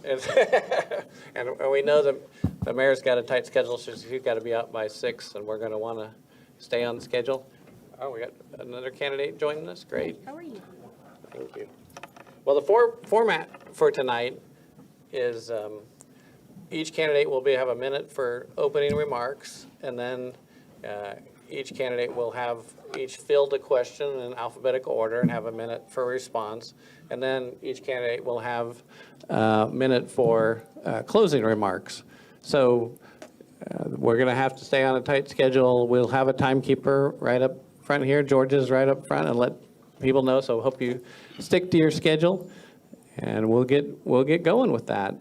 And we know that the mayor's got a tight schedule, so she's got to be out by 6, and we're going to want to stay on schedule. Oh, we got another candidate joining us. Great. How are you? Thank you. Well, the format for tonight is each candidate will have a minute for opening remarks, and then each candidate will have each field a question in alphabetical order and have a minute for response. And then each candidate will have a minute for closing remarks. So we're going to have to stay on a tight schedule. We'll have a timekeeper right up front here. George is right up front, and let people know. So hope you stick to your schedule, and we'll get going with that.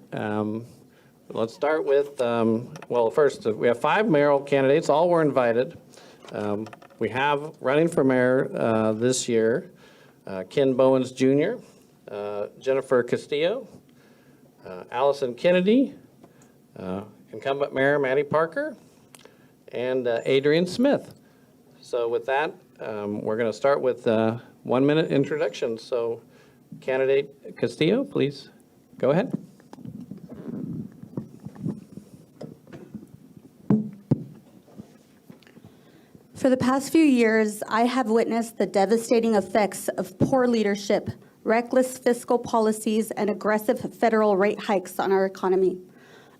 Let's start with, well, first, we have 5 mayoral candidates. All were invited. We have running for mayor this year, Ken Bowens Jr., Jennifer Castillo, Allison Kennedy, incumbent mayor Mattie Parker, and Adrian Smith. So with that, we're going to start with 1-minute introduction. So candidate Castillo, please go ahead. For the past few years, I have witnessed the devastating effects of poor leadership, reckless fiscal policies, and aggressive federal rate hikes on our economy.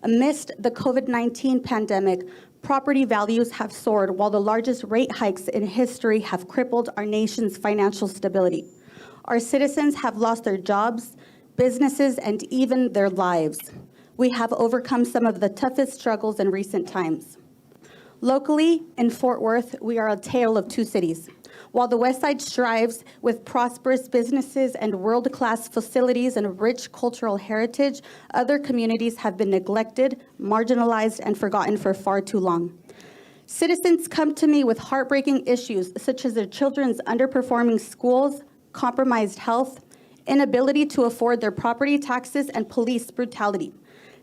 Amidst the COVID-19 pandemic, property values have soared, while the largest rate hikes in history have crippled our nation's financial stability. Our citizens have lost their jobs, businesses, and even their lives. We have overcome some of the toughest struggles in recent times. Locally, in Fort Worth, we are a tale of two cities. While the West Side strives with prosperous businesses and world-class facilities and rich cultural heritage, other communities have been neglected, marginalized, and forgotten for far too long. Citizens come to me with heartbreaking issues such as their children's underperforming schools, compromised health, inability to afford their property taxes, and police brutality.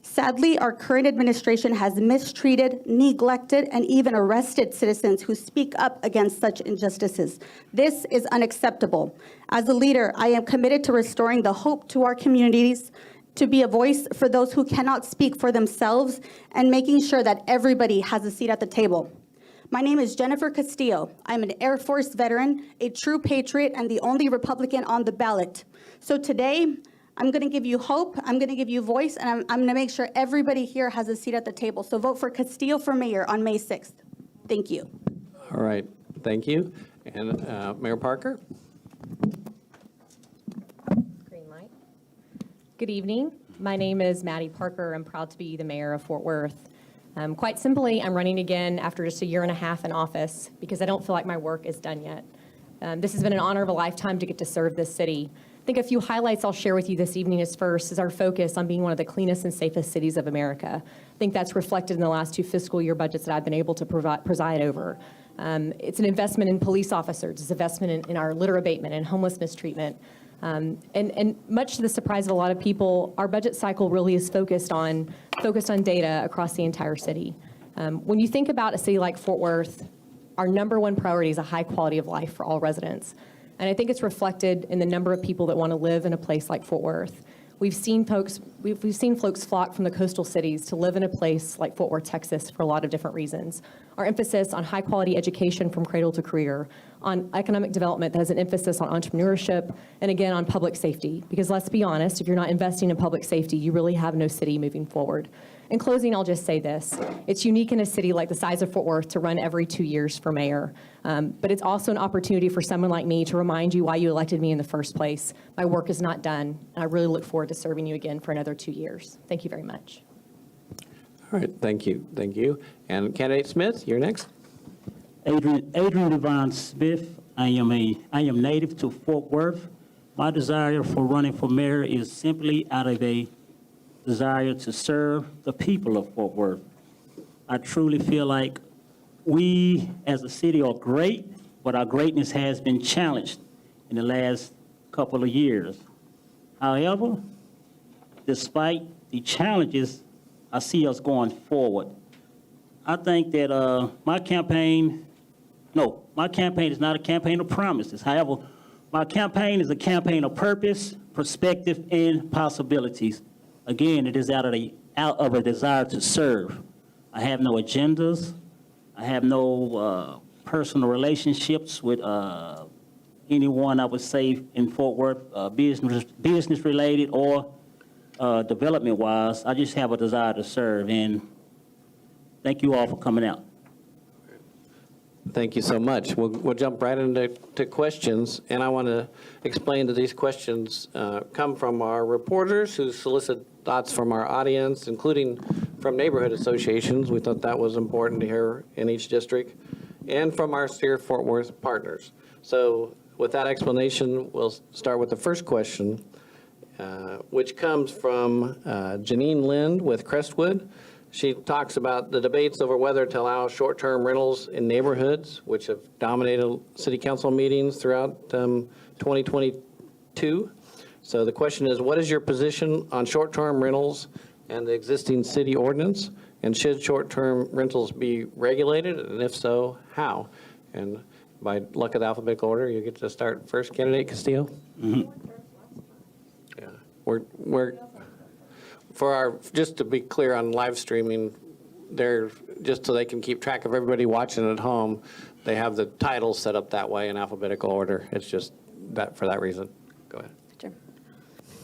Sadly, our current administration has mistreated, neglected, and even arrested citizens who speak up against such injustices. This is unacceptable. As a leader, I am committed to restoring the hope to our communities, to be a voice for those who cannot speak for themselves, and making sure that everybody has a seat at the table. My name is Jennifer Castillo. I'm an Air Force veteran, a true patriot, and the only Republican on the ballot. So today, I'm going to give you hope, I'm going to give you voice, and I'm going to make sure everybody here has a seat at the table. So vote for Castillo for mayor on May 6th. Thank you. All right, thank you. And Mayor Parker? Green light. Good evening. My name is Mattie Parker. I'm proud to be the mayor of Fort Worth. Quite simply, I'm running again after just a year and a half in office because I don't feel like my work is done yet. This has been an honor of a lifetime to get to serve this city. I think a few highlights I'll share with you this evening is first is our focus on being one of the cleanest and safest cities of America. I think that's reflected in the last 2 fiscal year budgets that I've been able to preside over. It's an investment in police officers, it's an investment in our litter abatement and homelessness treatment. And much to the surprise of a lot of people, our budget cycle really is focused on data across the entire city. When you think about a city like Fort Worth, our number 1 priority is a high quality of life for all residents. And I think it's reflected in the number of people that want to live in a place like Fort Worth. We've seen folks flock from the coastal cities to live in a place like Fort Worth, Texas for a lot of different reasons. Our emphasis on high quality education from cradle to career, on economic development that has an emphasis on entrepreneurship, and again on public safety. Because let's be honest, if you're not investing in public safety, you really have no city moving forward. In closing, I'll just say this. It's unique in a city like the size of Fort Worth to run every 2 years for mayor. But it's also an opportunity for someone like me to remind you why you elected me in the first place. My work is not done, and I really look forward to serving you again for another 2 years. Thank you very much. All right, thank you, thank you. And candidate Smith, you're next. Adrian Smith. I am native to Fort Worth. My desire for running for mayor is simply out of a desire to serve the people of Fort Worth. I truly feel like we as a city are great, but our greatness has been challenged in the last couple of years. However, despite the challenges, I see us going forward. I think that my campaign is not a campaign of promises. However, my campaign is a campaign of purpose, perspective, and possibilities. Again, it is out of a desire to serve. I have no agendas. I have no personal relationships with anyone, I would say, in Fort Worth, business related or development wise. I just have a desire to serve, and thank you all for coming out. Thank you so much. We'll jump right into questions, and I want to explain that these questions come from our reporters who solicit thoughts from our audience, including from neighborhood associations. We thought that was important to hear in each district, and from our Steer Fort Worth partners. So with that explanation, we'll start with the first question, which comes from Janine Lind with Crestwood. She talks about the debates over whether to allow short-term rentals in neighborhoods, which have dominated city council meetings throughout 2022. So the question is, what is your position on short-term rentals and the existing city ordinance? And should short-term rentals be regulated? And if so, how? And by luck of the alphabetical order, you get to start first, candidate Castillo. Yeah, we're for our, just to be clear on live streaming, they're, just so they can keep track of everybody watching at home, they have the titles set up that way in alphabetical order. It's just that, for that reason. Go ahead. Sure.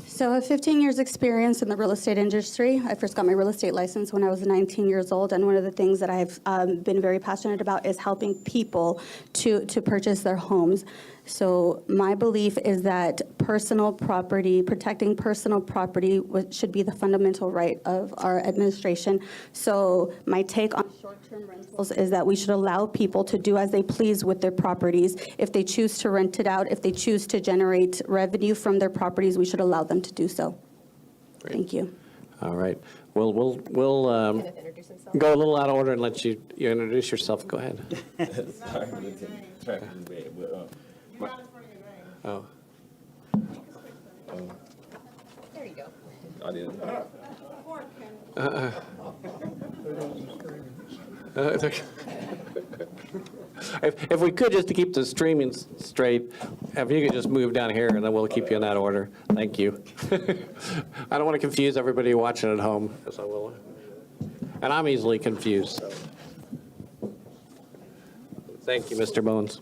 So I have 15 years experience in the real estate industry. I first got my real estate license when I was 19 years old, and one of the things that I've been very passionate about is helping people to purchase their homes. So my belief is that personal property, protecting personal property should be the fundamental right of our administration. So my take on short-term rentals is that we should allow people to do as they please with their properties. If they choose to rent it out, if they choose to generate revenue from their properties, we should allow them to do so. Great. Thank you. All right. We'll go a little out of order and let you introduce yourself. Go ahead. Oh. There you go. I didn't. If we could, just to keep the streaming straight, if you could just move down here, and then we'll keep you in that order. Thank you. I don't want to confuse everybody watching at home, so we'll, and I'm easily confused. So. Thank you, Mr. Bowens.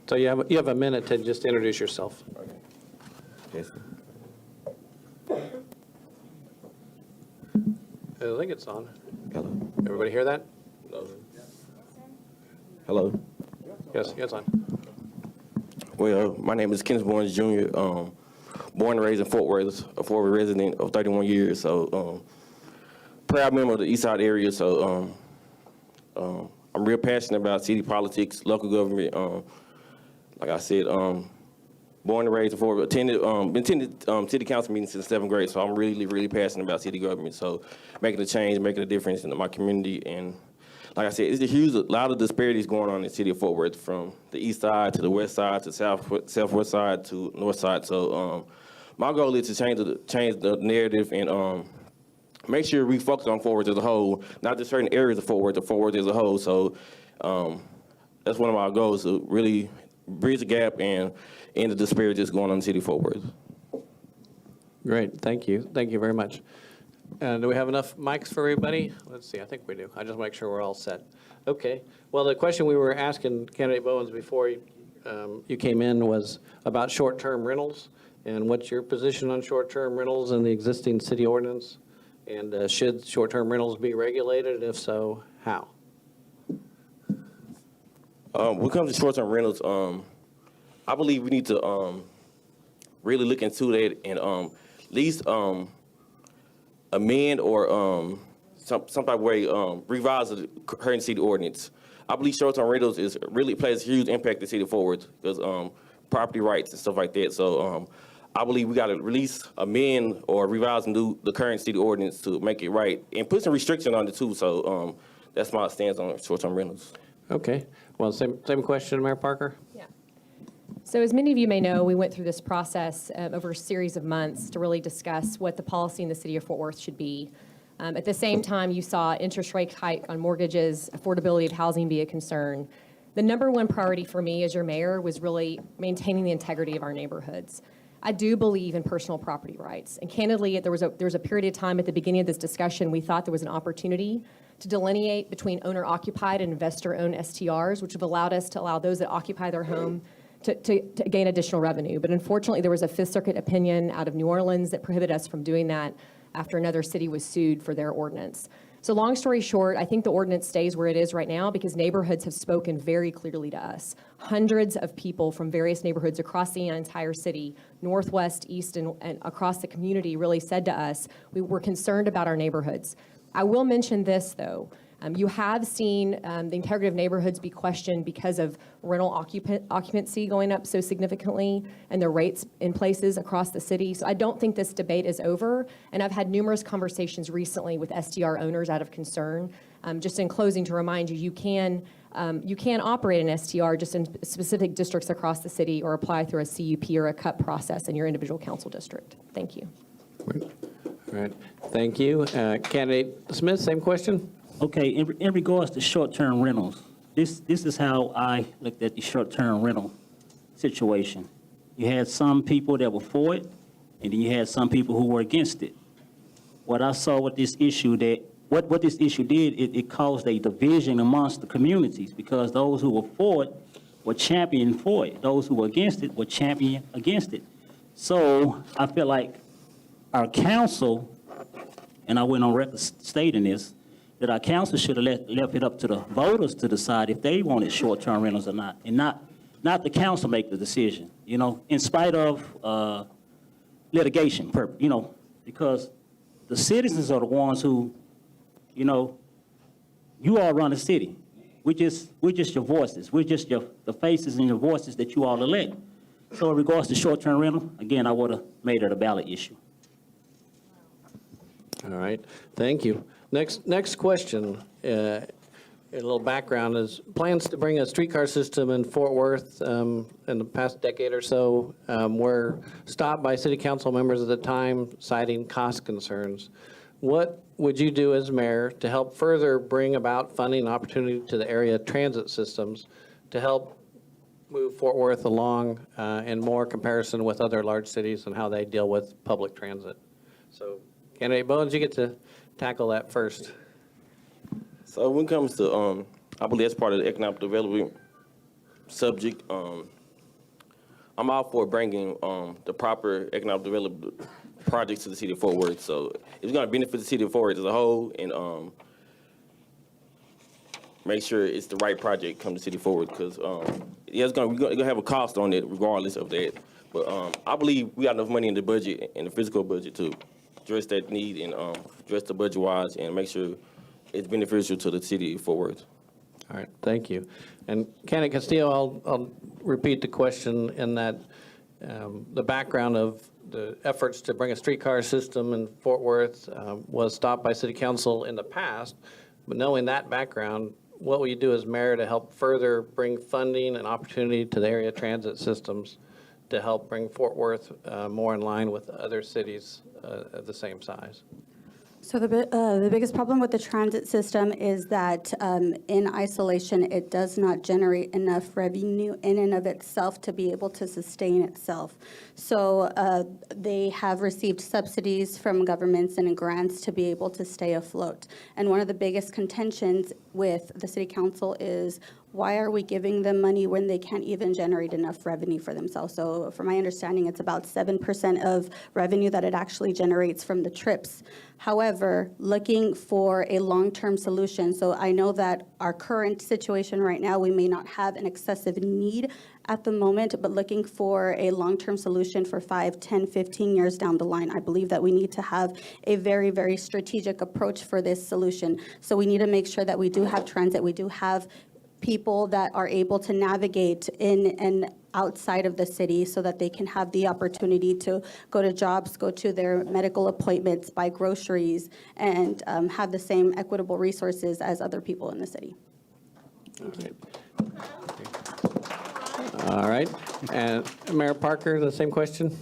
So you have a minute to just introduce yourself. Yes. I think it's on. Hello. Everybody hear that? Hello. Yes, it's on. Well, my name is Kenneth Bowens Jr. Born and raised in Fort Worth, a Fort Worth resident of 31 years. So, proud member of the East Side area. So, I'm real passionate about city politics, local government. Like I said, born and raised in Fort Worth, attended city council meetings since 7th grade. So I'm really, really passionate about city government. So making a change, making a difference in my community. And like I said, it's a lot of disparities going on in the city of Fort Worth, from the east side to the west side to southwest side to north side. So my goal is to change the narrative and make sure we focus on Fort Worth as a whole, not just certain areas of Fort Worth, but Fort Worth as a whole. So that's one of my goals, to really bridge the gap and end the disparities going on in the city of Fort Worth. Great, thank you. Thank you very much. Do we have enough mics for everybody? Let's see, I think we do. I just make sure we're all set. Okay, well, the question we were asking candidate Bowens before you came in was about short-term rentals, and what's your position on short-term rentals in the existing city ordinance? And should short-term rentals be regulated? If so, how? When it comes to short-term rentals, I believe we need to really look into that and at least amend or some type of way revise the current city ordinance. I believe short-term rentals really plays a huge impact in the city of Fort Worth because property rights and stuff like that. So I believe we got to release, amend, or revise and do the current city ordinance to make it right and put some restriction on it too. So that's my stance on short-term rentals. Okay, well, same question, Mayor Parker? Yeah. So as many of you may know, we went through this process over a series of months to really discuss what the policy in the city of Fort Worth should be. At the same time, you saw interest rate hike on mortgages, affordability of housing be a concern. The number one priority for me as your mayor was really maintaining the integrity of our neighborhoods. I do believe in personal property rights. And candidly, there was a period of time at the beginning of this discussion, we thought there was an opportunity to delineate between owner-occupied and investor-owned STRs, which have allowed us to allow those that occupy their home to gain additional revenue. But unfortunately, there was a Fifth Circuit opinion out of New Orleans that prohibited us from doing that after another city was sued for their ordinance. So long story short, I think the ordinance stays where it is right now because neighborhoods have spoken very clearly to us. Hundreds of people from various neighborhoods across the entire city, northwest, east, and across the community really said to us, we were concerned about our neighborhoods. I will mention this, though. You have seen the integrity of neighborhoods be questioned because of rental occupancy going up so significantly and the rates in places across the city. So I don't think this debate is over. And I've had numerous conversations recently with STR owners out of concern. Just in closing, to remind you, you can operate an STR just in specific districts across the city or apply through a CUP or a CUP process in your individual council district. Thank you. All right, thank you. Candidate Smith, same question? Okay, in regards to short-term rentals, this is how I looked at the short-term rental situation. You had some people that were for it, and then you had some people who were against it. What I saw with this issue, what this issue did, it caused a division amongst the communities because those who were for it were championing for it. Those who were against it were championing against it. So I feel like our council, and I went on record stating this, that our council should have left it up to the voters to decide if they wanted short-term rentals or not, and not the council make the decision, in spite of litigation, because the citizens are the ones who, you all run the city. We're just your voices. We're just the faces and your voices that you all elect. So in regards to short-term rental, again, I would have made it a ballot issue. All right, thank you. Next question, a little background is plans to bring a streetcar system in Fort Worth in the past decade or so were stopped by city council members at the time citing cost concerns. What would you do as mayor to help further bring about funding and opportunity to the area transit systems to help move Fort Worth along in more comparison with other large cities and how they deal with public transit? So Candidate Bowens, you get to tackle that first. So when it comes to, I believe that's part of the economic development subject. I'm all for bringing the proper economic development projects to the city of Fort Worth. So it's going to benefit the city of Fort Worth as a whole, and make sure it's the right project come to the city of Fort Worth, because we're going to have a cost on it regardless of that. But I believe we got enough money in the budget and the physical budget to address that need and address the budget-wise and make sure it's beneficial to the city of Fort Worth. All right, thank you. And Kenneth Castillo, I'll repeat the question in that the background of the efforts to bring a streetcar system in Fort Worth was stopped by city council in the past, but knowing that background, what will you do as mayor to help further bring funding and opportunity to the area transit systems to help bring Fort Worth more in line with other cities of the same size? So the biggest problem with the transit system is that in isolation, it does not generate enough revenue in and of itself to be able to sustain itself. So they have received subsidies from governments and grants to be able to stay afloat. And one of the biggest contentions with the city council is, why are we giving them money when they can't even generate enough revenue for themselves? So from my understanding, it's about 7% of revenue that it actually generates from the trips. However, looking for a long-term solution, so I know that our current situation right now, we may not have an excessive need at the moment, but looking for a long-term solution for 5, 10, 15 years down the line, I believe that we need to have a very, very strategic approach for this solution. So we need to make sure that we do have transit, we do have people that are able to navigate in and outside of the city so that they can have the opportunity to go to jobs, go to their medical appointments, buy groceries, and have the same equitable resources as other people in the city. Thank you. All right, and Mayor Parker, the same question?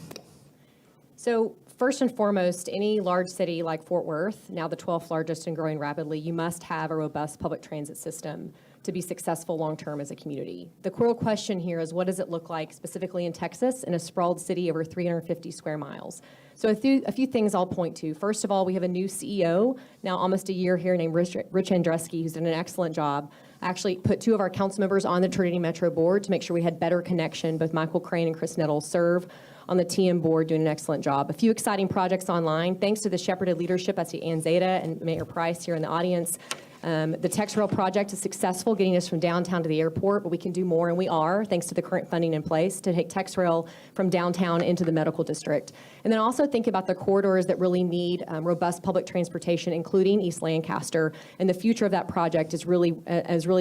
So first and foremost, any large city like Fort Worth, now the 12th largest and growing rapidly, you must have a robust public transit system to be successful long-term as a community. The core question here is, what does it look like specifically in Texas in a sprawled city over 350 square miles? So a few things I'll point to. First of all, we have a new CEO, now almost a year here, named Rich Andreski, who's done an excellent job. I actually put 2 of our council members on the Trinity Metro board to make sure we had better connection. Both Michael Crane and Chris Nettle serve on the TM board, doing an excellent job. A few exciting projects online, thanks to the shepherded leadership. I see Ann Zeta and Mayor Price here in the audience. The TexRail project is successful, getting us from downtown to the airport, but we can do more, and we are, thanks to the current funding in place, to take TexRail from downtown into the medical district. And then also think about the corridors that really need robust public transportation, including East Lancaster. And the future of that project is really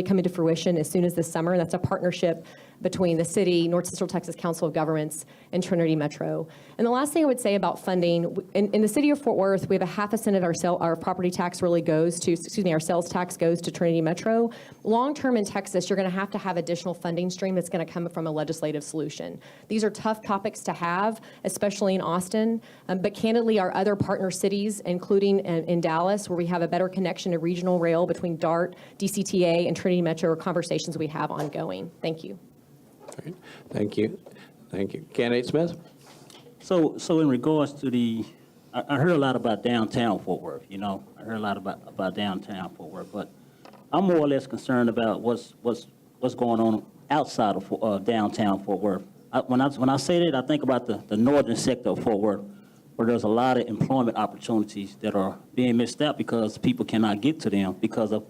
coming to fruition as soon as this summer. And that's a partnership between the city, North Central Texas Council of Governments, and Trinity Metro. And the last thing I would say about funding, in the city of Fort Worth, we have a $0.005 of our property tax really goes to, our sales tax goes to Trinity Metro. Long-term in Texas, you're going to have additional funding stream that's going to come from a legislative solution. These are tough topics to have, especially in Austin, but candidly, our other partner cities, including in Dallas, where we have a better connection to regional rail between DART, DCTA, and Trinity Metro, are conversations we have ongoing. Thank you. All right. Thank you. Thank you. Candidate Smith? So in regards to I heard a lot about downtown Fort Worth, I heard a lot about downtown Fort Worth, but I'm more or less concerned about what's going on outside of downtown Fort Worth. When I say that, I think about the northern sector of Fort Worth, where there's a lot of employment opportunities that are being missed out because people cannot get to them because of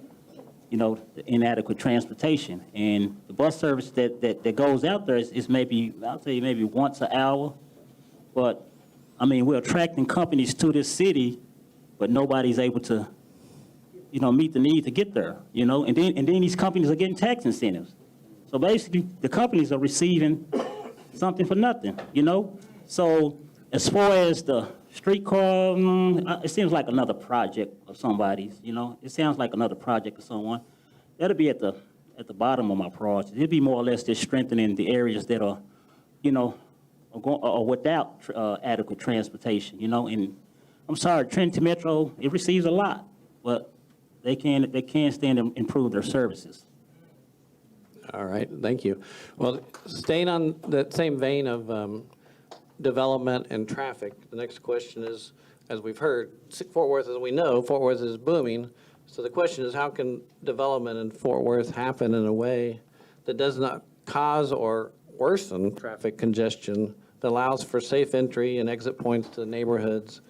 the inadequate transportation. And the bus service that goes out there is maybe, I'll say maybe once an hour. But, we're attracting companies to this city, but nobody's able to, meet the need to get there, And then these companies are getting tax incentives. So basically, the companies are receiving something for nothing, So as far as the streetcar, it seems like another project of somebody's, It sounds like another project of someone. That'll be at the bottom of my project. It'll be more or less just strengthening the areas that are, are without adequate transportation, And I'm sorry, Trinity Metro, it receives a lot, but they can stand and improve their services. All right. Thank you. Well, staying on that same vein of development and traffic, the next question is, as we've heard, Fort Worth, as we know, Fort Worth is booming. So the question is, how can development in Fort Worth happen in a way that does not cause or worsen traffic congestion, that allows for safe entry and exit points to the neighborhoods,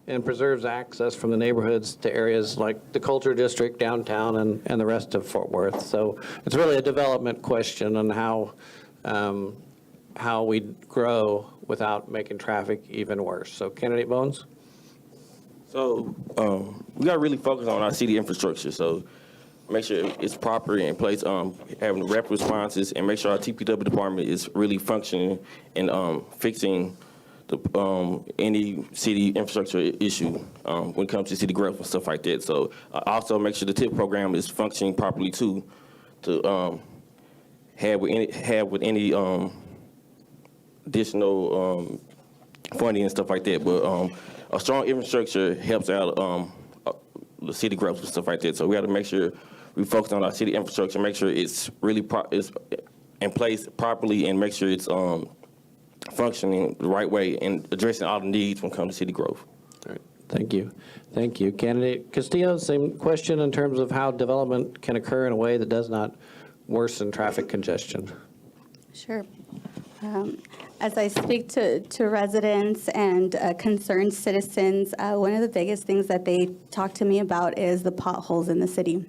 and preserves access from the neighborhoods to areas like the Culture District, downtown, and the rest of Fort Worth? So it's really a development question on how we grow without making traffic even worse. So Candidate Bowens? So we got to really focus on our city infrastructure. So make sure it's proper in place, having rapid responses, and make sure our TPW department is really functioning and fixing any city infrastructure issue when it comes to city growth and stuff like that. So also make sure the TIP program is functioning properly too, to have with any additional funding and stuff like that. But a strong infrastructure helps out the city growth and stuff like that. So we got to make sure we focus on our city infrastructure, make sure it's really is in place properly, and make sure it's functioning the right way and addressing all the needs when it comes to city growth. All right. Thank you. Thank you. Candidate Castillo, same question in terms of how development can occur in a way that does not worsen traffic congestion. Sure. As I speak to residents and concerned citizens, one of the biggest things that they talk to me about is the potholes in the city.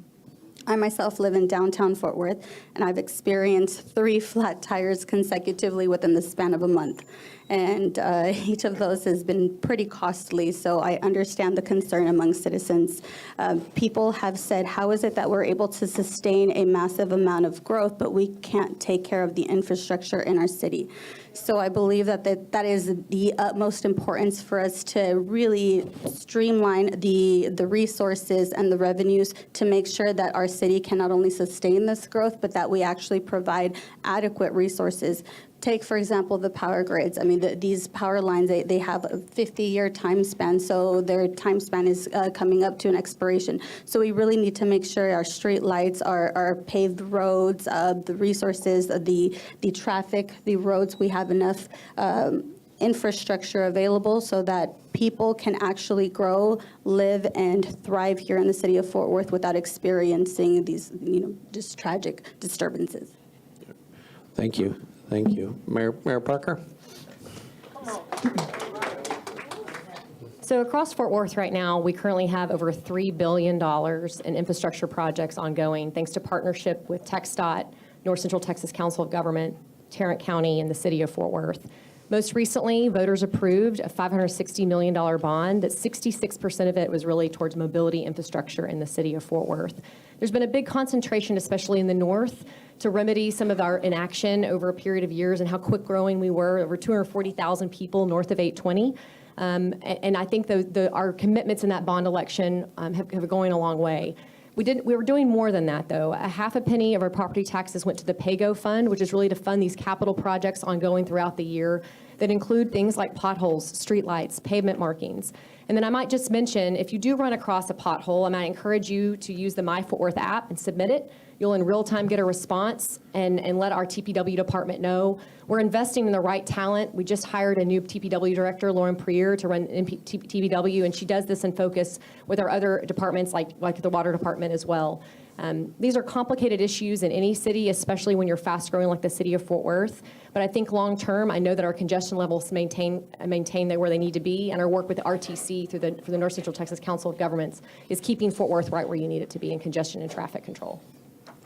I myself live in downtown Fort Worth, and I've experienced 3 flat tires consecutively within the span of a month. And each of those has been pretty costly, so I understand the concern among citizens. People have said, how is it that we're able to sustain a massive amount of growth, but we can't take care of the infrastructure in our city? So I believe that is the utmost importance for us to really streamline the resources and the revenues to make sure that our city can not only sustain this growth, but that we actually provide adequate resources. Take, for example, the power grids. I mean, these power lines, they have a 50-year time span, so their time span is coming up to an expiration. So we really need to make sure our street lights, our paved roads, the resources, the traffic, the roads, we have enough infrastructure available so that people can actually grow, live, and thrive here in the city of Fort Worth without experiencing these, just tragic disturbances. Thank you. Thank you. Mayor Parker? So across Fort Worth right now, we currently have over $3 billion in infrastructure projects ongoing, thanks to partnership with TxDOT, North Central Texas Council of Government, Tarrant County, and the city of Fort Worth. Most recently, voters approved a $560 million bond that 66% of it was really towards mobility infrastructure in the city of Fort Worth. There's been a big concentration, especially in the north, to remedy some of our inaction over a period of years and how quick growing we were, over 240,000 people north of 820. And I think our commitments in that bond election have going a long way. We were doing more than that, though. A half a penny of our property taxes went to the PAYGO fund, which is really to fund these capital projects ongoing throughout the year that include things like potholes, streetlights, pavement markings. And then I might just mention, if you do run across a pothole, I might encourage you to use the My Fort Worth app and submit it. You'll in real time get a response and let our TPW department know. We're investing in the right talent. We just hired a new TPW director, Lauren Prier, to run TPW, and she does this in focus with our other departments like the water department as well. These are complicated issues in any city, especially when you're fast growing like the city of Fort Worth. But I think long term, I know that our congestion levels maintain where they need to be, and our work with the RTC through the North Central Texas Council of Governments is keeping Fort Worth right where you need it to be in congestion and traffic control.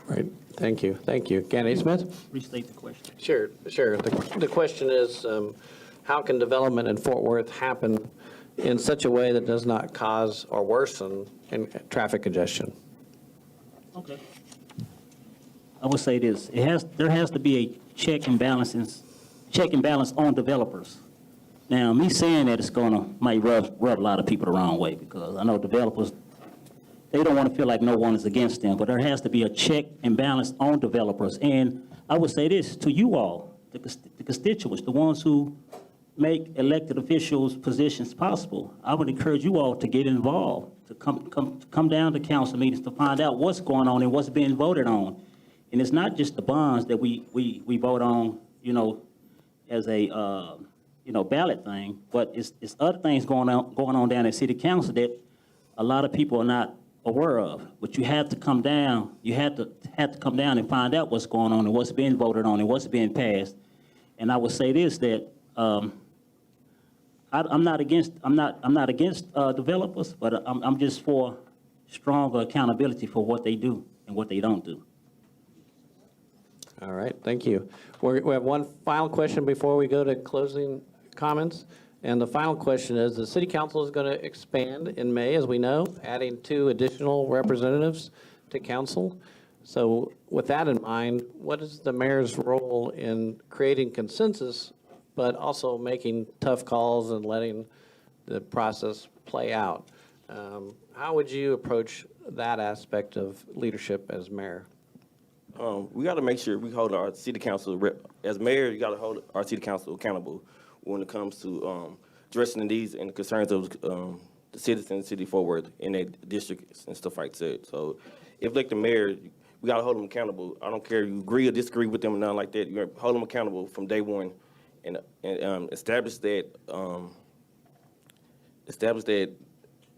Right. Thank you. Thank you. Kenneth Smith? Restate the question. Sure. The question is, how can development in Fort Worth happen in such a way that does not cause or worsen traffic congestion? Okay. I would say this: there has to be a check and balance on developers. Now, me saying that might rub a lot of people the wrong way, because I know developers, they don't want to feel like no one is against them, but there has to be a check and balance on developers. And I would say this to you all, the constituents, the ones who make elected officials' positions possible. I would encourage you all to get involved, to come down to council meetings to find out what's going on and what's being voted on. And it's not just the bonds that we vote on, as a ballot thing, but it's other things going on down at City Council that a lot of people are not aware of. But you have to come down. You have to come down and find out what's going on and what's being voted on and what's being passed. And I would say this, that I'm not against developers, but I'm just for stronger accountability for what they do and what they don't do. All right. Thank you. We have one final question before we go to closing comments. And the final question is, the City Council is going to expand in May, as we know, adding 2 additional representatives to council. So with that in mind, what is the mayor's role in creating consensus, but also making tough calls and letting the process play out? How would you approach that aspect of leadership as mayor? We got to make sure we hold our city council, as mayor, you got to hold our city council accountable when it comes to addressing the needs and concerns of the citizens in the city of Fort Worth in their districts and stuff like that. So if like the mayor, we got to hold them accountable. I don't care if you agree or disagree with them or nothing like that. You got to hold them accountable from day one and establish that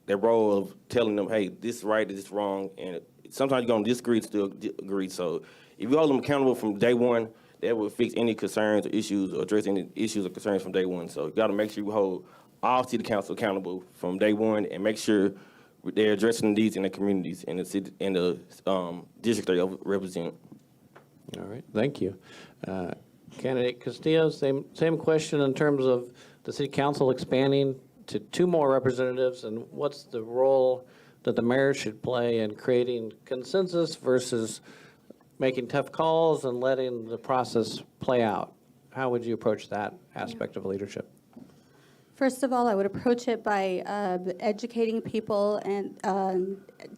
their role of telling them, hey, this is right, this is wrong, and sometimes you're going to disagree to still agree. So if you hold them accountable from day one, that will fix any concerns or issues or address any issues or concerns from day one. So you got to make sure you hold all city council accountable from day one and make sure they're addressing the needs in the communities and the city and the district they represent. All right. Thank you. Candidate Castillo, same question in terms of the City Council expanding to 2 more representatives, and what's the role that the mayor should play in creating consensus versus making tough calls and letting the process play out? How would you approach that aspect of leadership? First of all, I would approach it by educating people and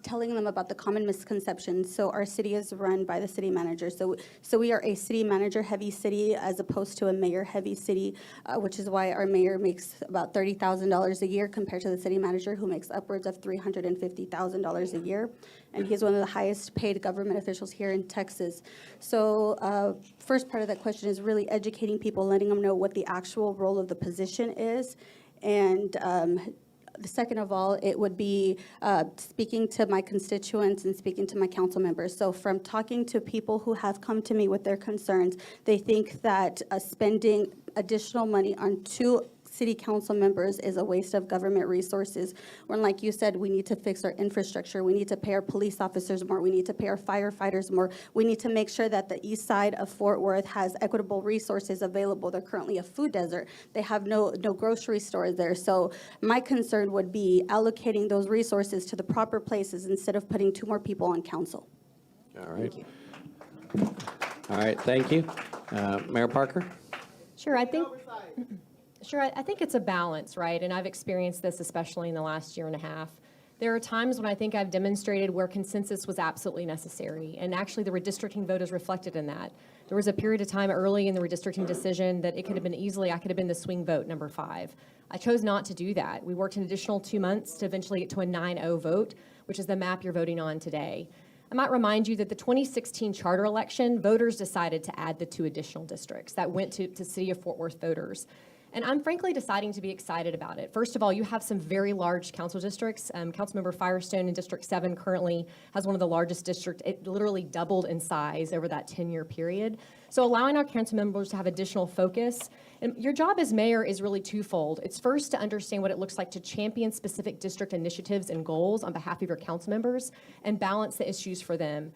telling them about the common misconceptions. So our city is run by the city manager. So we are a city manager heavy city as opposed to a mayor heavy city, which is why our mayor makes about $30,000 a year compared to the city manager, who makes upwards of $350,000 a year. And he's one of the highest paid government officials here in Texas. So first part of that question is really educating people, letting them know what the actual role of the position is. And the second of all, it would be speaking to my constituents and speaking to my council members. So from talking to people who have come to me with their concerns, they think that spending additional money on 2 city council members is a waste of government resources. When, like you said, we need to fix our infrastructure. We need to pay our police officers more. We need to pay our firefighters more. We need to make sure that the east side of Fort Worth has equitable resources available. They're currently a food desert. They have no grocery stores there. So my concern would be allocating those resources to the proper places instead of putting 2 more people on council. All right. All right, thank you. Mayor Parker? Sure, I think. Sure, I think it's a balance, right? And I've experienced this especially in the last year and a half. There are times when I think I've demonstrated where consensus was absolutely necessary, and actually the redistricting vote is reflected in that. There was a period of time early in the redistricting decision that it could have been easily, I could have been the swing vote number 5. I chose not to do that. We worked an additional 2 months to eventually get to a 9-0 vote, which is the map you're voting on today. I might remind you that the 2016 charter election, voters decided to add the 2 additional districts that went to City of Fort Worth voters. And I'm frankly deciding to be excited about it. First of all, you have some very large council districts. Councilmember Firestone in District 7 currently has one of the largest districts. It literally doubled in size over that 10-year period. So allowing our council members to have additional focus. And your job as mayor is really twofold. It's first to understand what it looks like to champion specific district initiatives and goals on behalf of your council members and balance the issues for them.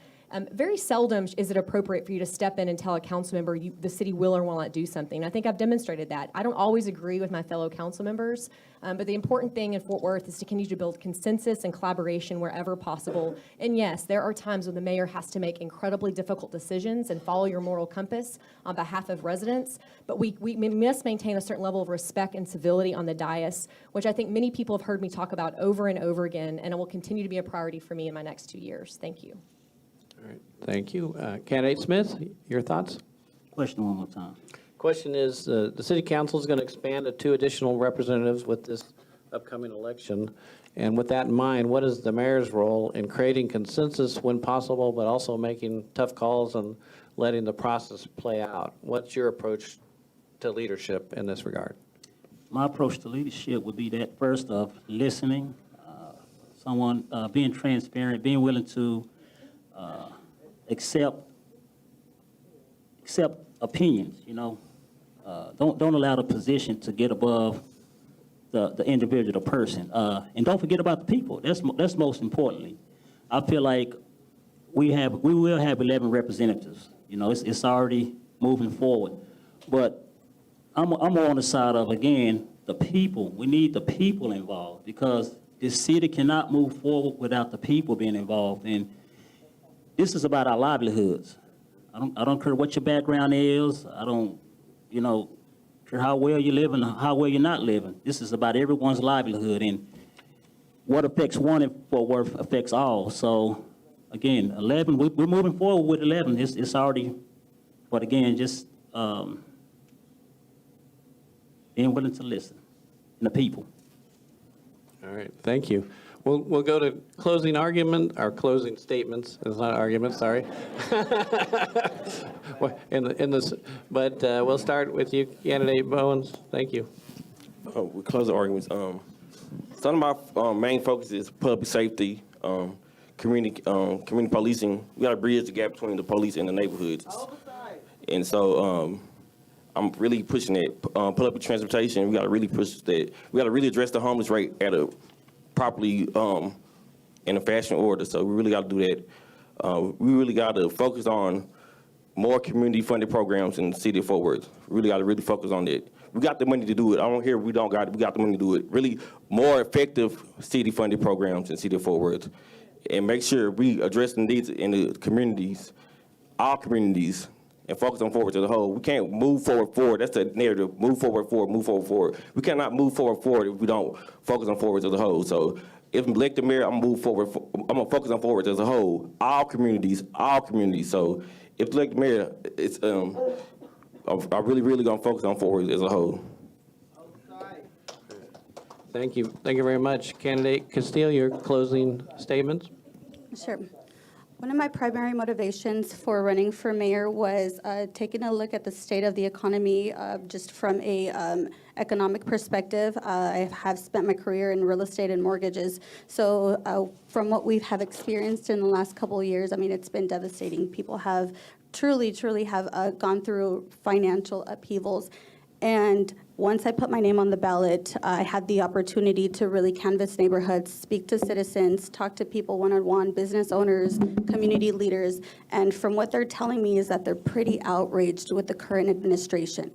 Very seldom is it appropriate for you to step in and tell a council member the city will or will not do something. I think I've demonstrated that. I don't always agree with my fellow council members, but the important thing in Fort Worth is to continue to build consensus and collaboration wherever possible. And yes, there are times when the mayor has to make incredibly difficult decisions and follow your moral compass on behalf of residents, but we must maintain a certain level of respect and civility on the dais, which I think many people have heard me talk about over and over again, and it will continue to be a priority for me in my next 2 years. Thank you. All right, thank you. Candidate Smith, your thoughts? Question one more time. Question is, the city council is going to expand to 2 additional representatives with this upcoming election. And with that in mind, what is the mayor's role in creating consensus when possible, but also making tough calls and letting the process play out? What's your approach to leadership in this regard? My approach to leadership would be that first of listening, someone being transparent, being willing to accept opinions, you know. Don't allow the position to get above the individual, the person. And don't forget about the people. That's most importantly. I feel like we will have 11 representatives. You know, it's already moving forward. But I'm more on the side of, again, the people. We need the people involved because this city cannot move forward without the people being involved. And this is about our livelihoods. I don't care what your background is. I don't, care how well you're living, how well you're not living. This is about everyone's livelihood, and what affects one in Fort Worth affects all. So, again, 11. We're moving forward with 11. It's already, but again, just being willing to listen, and the people. All right, thank you. We'll go to closing argument, or closing statements. It's not argument, sorry. But we'll start with you, Candidate Bowens. Thank you. We close the arguments. Some of my main focus is public safety, community policing. We got to bridge the gap between the police and the neighborhoods. And so I'm really pushing that. Public transportation, we got to really push that. We got to really address the homeless rate at a properly in a fashion order. So we really got to do that. We really got to focus on more community-funded programs in the city of Fort Worth. We really got to focus on that. We got the money to do it. I don't hear we don't got it. We got the money to do it. Really more effective city-funded programs in the city of Fort Worth. And make sure we address the needs in the communities, our communities, and focus on forward as a whole. We can't move forward. That's the narrative. Move forward. We cannot move forward if we don't focus on forward as a whole. So if I'm elected mayor, I'm gonna move forward. I'm gonna focus on forward as a whole. All communities. So if elected mayor, it's I'm really gonna focus on forward as a whole. Thank you very much. Candidate Castillo, your closing statements? Sure. One of my primary motivations for running for mayor was taking a look at the state of the economy just from a economic perspective. I have spent my career in real estate and mortgages. So from what we have experienced in the last couple of years, I mean, it's been devastating. People have truly have gone through financial upheavals. And once I put my name on the ballot, I had the opportunity to really canvass neighborhoods, speak to citizens, talk to people one-on-one, business owners, community leaders. And from what they're telling me is that they're pretty outraged with the current administration.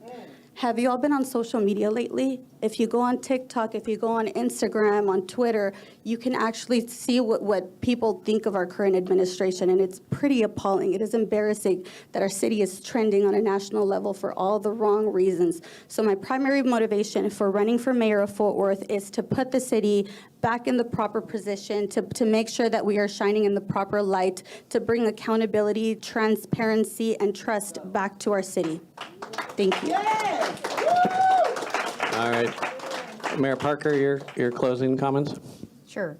Have you all been on social media lately? If you go on TikTok, if you go on Instagram, on Twitter, you can actually see what people think of our current administration, and it's pretty appalling. It is embarrassing that our city is trending on a national level for all the wrong reasons. So my primary motivation for running for mayor of Fort Worth is to put the city back in the proper position, to make sure that we are shining in the proper light, to bring accountability, transparency, and trust back to our city. Thank you. All right. Mayor Parker, your closing comments? Sure.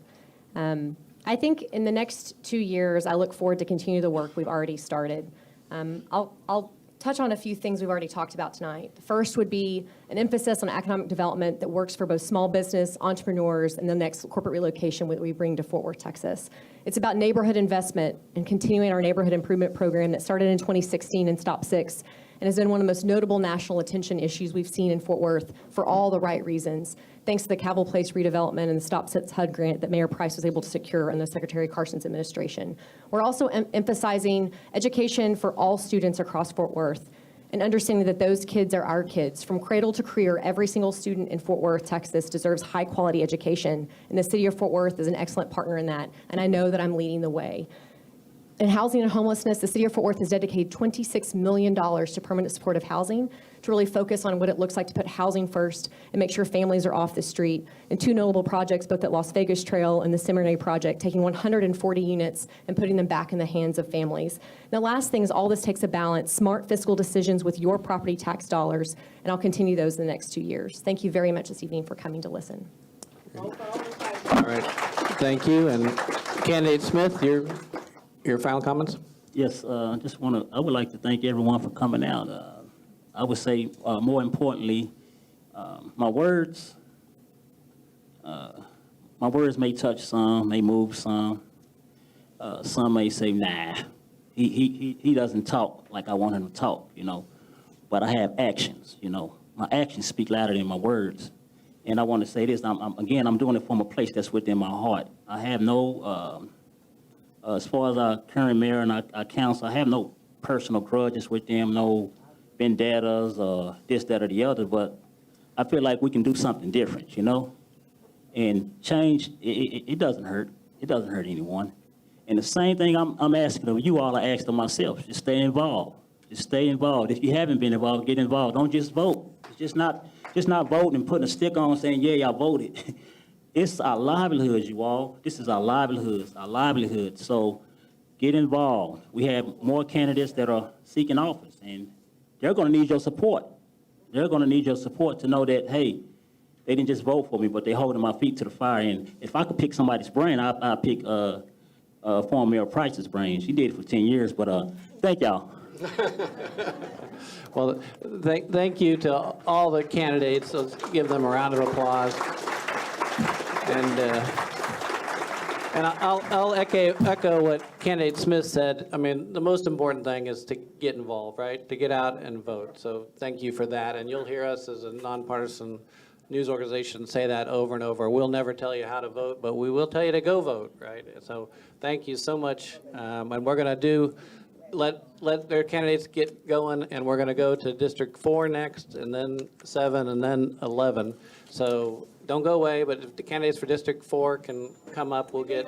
I think in the next 2 years, I look forward to continue the work we've already started. I'll touch on a few things we've already talked about tonight. The first would be an emphasis on economic development that works for both small business, entrepreneurs, and the next corporate relocation that we bring to Fort Worth, Texas. It's about neighborhood investment and continuing our neighborhood improvement program that started in 2016 in Stop 6 and has been one of the most notable national attention issues we've seen in Fort Worth for all the right reasons, thanks to the Cavill Place redevelopment and the Stop 6 HUD grant that Mayor Price was able to secure under Secretary Carson's administration. We're also emphasizing education for all students across Fort Worth and understanding that those kids are our kids. From cradle to career, every single student in Fort Worth, Texas deserves high-quality education, and the city of Fort Worth is an excellent partner in that, and I know that I'm leading the way. In housing and homelessness, the city of Fort Worth has dedicated $26 million to permanent supportive housing to really focus on what it looks like to put housing first and make sure families are off the street. And two notable projects, both at Las Vegas Trail and the Seminary Project, taking 140 units and putting them back in the hands of families. Now, last thing is all this takes a balance, smart fiscal decisions with your property tax dollars, and I'll continue those in the next 2 years. Thank you very much this evening for coming to listen. All right. Thank you. And Candidate Smith, your final comments? Yes, I would like to thank everyone for coming out. I would say, more importantly, my words may touch some, may move some. Some may say, nah, he doesn't talk like I want him to talk, but I have actions, My actions speak louder than my words. And I want to say this, I'm doing it from a place that's within my heart. I have no, as far as our current mayor and our council, I have no personal grudges with them, no vendettas or this, that, or the other, but I feel like we can do something different, And change, it doesn't hurt. It doesn't hurt anyone. And the same thing I'm asking of you all, I asked of myself, just stay involved. Just stay involved. If you haven't been involved, get involved. Don't just vote. It's just not voting and putting a stick on saying, yeah, y'all voted. It's our livelihoods, you all. This is our livelihood. So get involved. We have more candidates that are seeking office, and they're going to need your support. They're going to need your support to know that, hey, they didn't just vote for me, but they're holding my feet to the fire. And if I could pick somebody's brain, I'd pick former Mayor Price's brain. She did it for 10 years, but thank y'all. Well, thank you to all the candidates. Let's give them a round of applause. And I'll echo what Candidate Smith said. I mean, the most important thing is to get involved, right? To get out and vote. So thank you for that. And you'll hear us as a nonpartisan news organization say that over and over. We'll never tell you how to vote, but we will tell you to go vote, right? So thank you so much. And we're going to let their candidates get going, and we're going to go to District 4 next, and then 7, and then 11. So don't go away, but if the candidates for District 4 can come up, we'll get